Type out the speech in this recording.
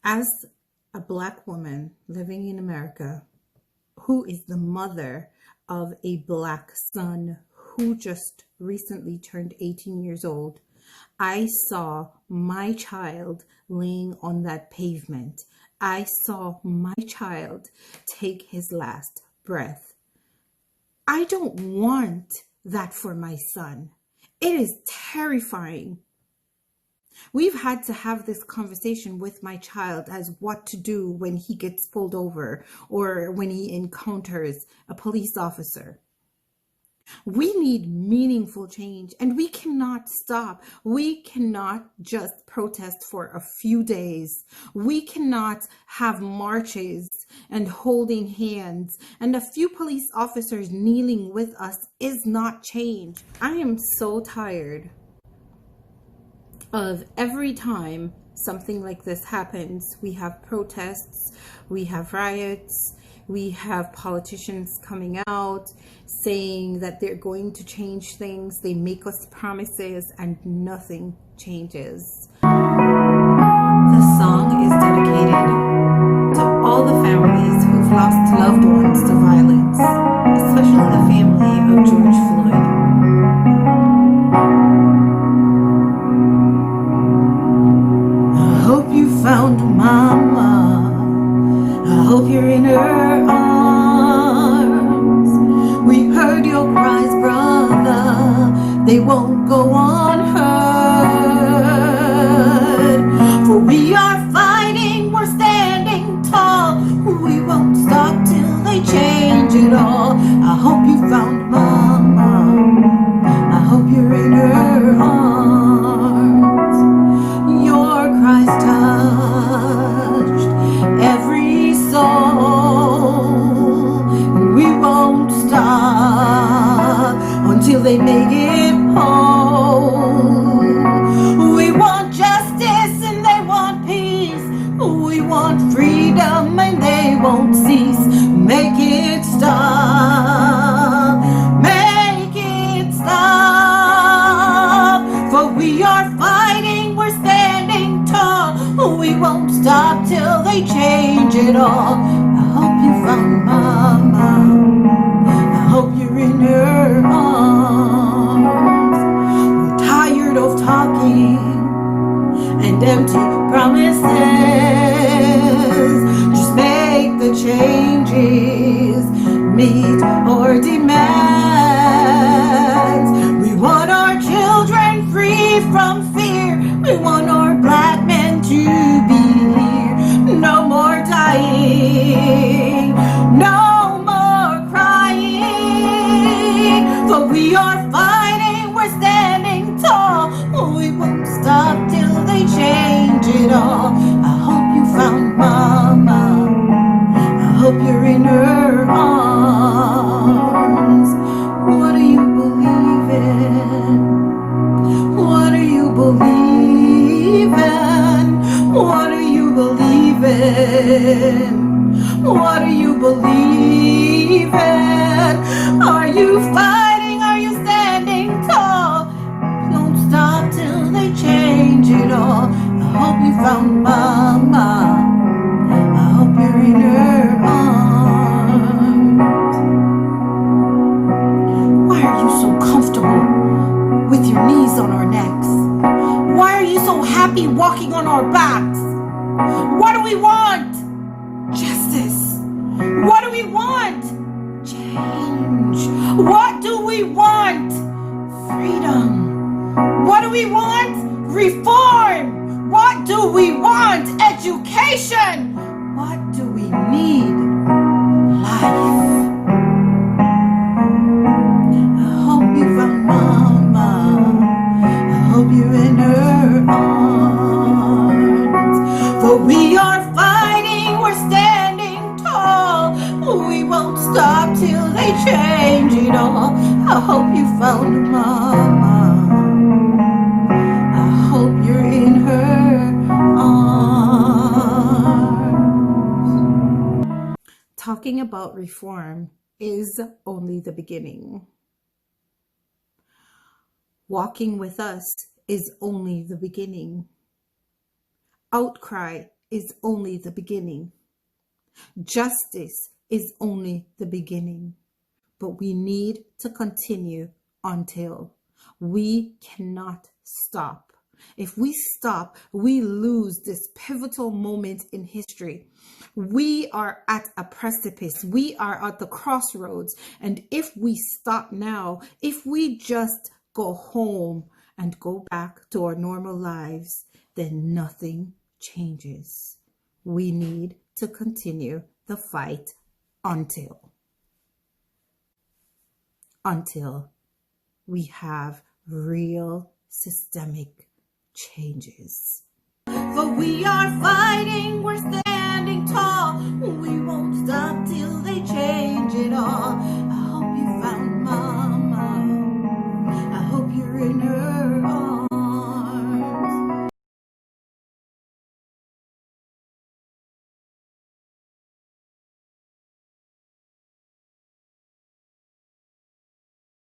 As a Black woman living in America, who is the mother of a Black son who just recently turned 18 years old, I saw my child laying on that pavement. I saw my child take his last breath. I don't want that for my son. It is terrifying. We've had to have this conversation with my child as what to do when he gets pulled over or when he encounters a police officer. We need meaningful change, and we cannot stop. We cannot just protest for a few days. We cannot have marches and holding hands, and a few police officers kneeling with us is not change. I am so tired of every time something like this happens. We have protests, we have riots, we have politicians coming out saying that they're going to change things. They make us promises and nothing changes. The song is dedicated to all the families who've lost loved ones to violence, especially the family of George Floyd. I hope you found Mama. I hope you're in her arms. We heard your cries, brother. They won't go unheard. For we are fighting, we're standing tall. We won't stop till they change it all. I hope you found Mama. I hope you're in her arms. Your cries touched every soul. We won't stop until they make it home. We want justice and they want peace. We want freedom and they won't cease. Make it stop. Make it stop. For we are fighting, we're standing tall. We won't stop till they change it all. I hope you found Mama. I hope you're in her arms. We're tired of talking and empty promises. Just make the changes, meet our demands. We want our children free from fear. We want our Black men to be here. No more dying, no more crying. For we are fighting, we're standing tall. We won't stop till they change it all. I hope you found Mama. I hope you're in her arms. What do you believe in? What do you believe in? What do you believe in? What do you believe in? Are you fighting? Are you standing tall? Don't stop till they change it all. I hope you found Mama. I hope you're in her arms. Why are you so comfortable with your knees on our necks? Why are you so happy walking on our backs? What do we want? Justice. What do we want? Change. What do we want? Freedom. What do we want? Reform. What do we want? Education. What do we need? Life. I hope you found Mama. I hope you're in her arms. For we are fighting, we're standing tall. We won't stop till they change it all. I hope you found Mama. I hope you're in her arms. Talking about reform is only the beginning. Walking with us is only the beginning. Outcry is only the beginning. Justice is only the beginning. But we need to continue until. We cannot stop. If we stop, we lose this pivotal moment in history. We are at a precipice. We are at the crossroads. And if we stop now, if we just go home and go back to our normal lives, then nothing changes. We need to continue the fight until we have real systemic changes. For we are fighting, we're standing tall. We won't stop till they change it all. I hope you found Mama. I hope you're in her